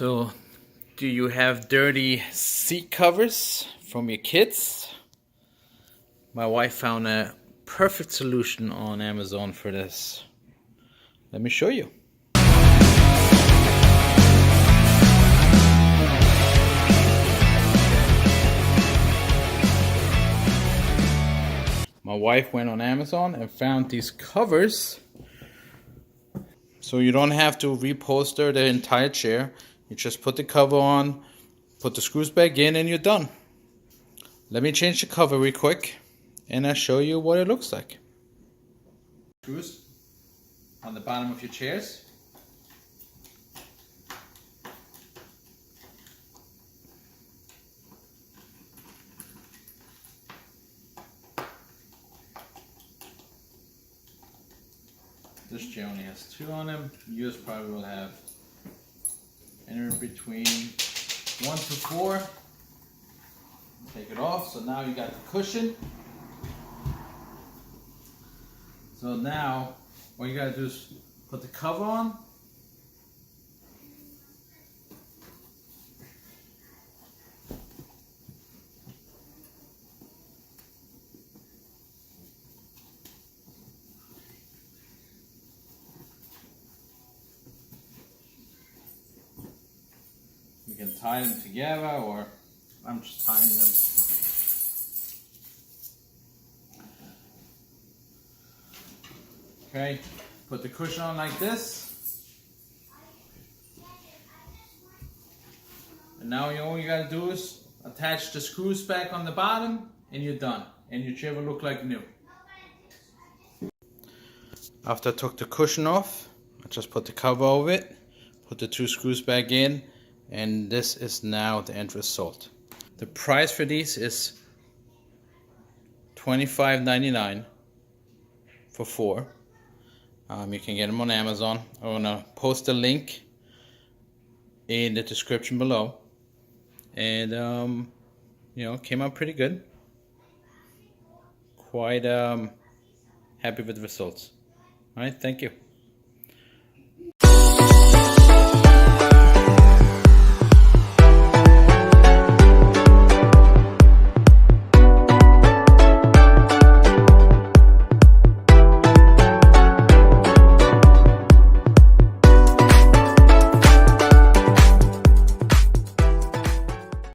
So, do you have dirty seat covers from your kids? My wife found a perfect solution on Amazon for this. Let me show you. My wife went on Amazon and found these covers. So you don't have to reupholster the entire chair. You just put the cover on, put the screws back in, and you're done. Let me change the cover real quick and I'll show you what it looks like. Screws on the bottom of your chairs. This chair only has 2 on them. Yours probably will have anywhere between 1 to 4. Take it off. So now you got the cushion. So now what you gotta do is put the cover on. You can tie them together, or I'm just tying them. Okay, put the cushion on like this. And now all you gotta do is attach the screws back on the bottom and you're done. And your chair will look like new. After I took the cushion off, I just put the cover over it, put the 2 screws back in, and this is now the end result. The price for these is $25.99 for 4. You can get them on Amazon. I'm gonna post a link in the description below. And you know, came out pretty good. Quite happy with the results. All right, thank you.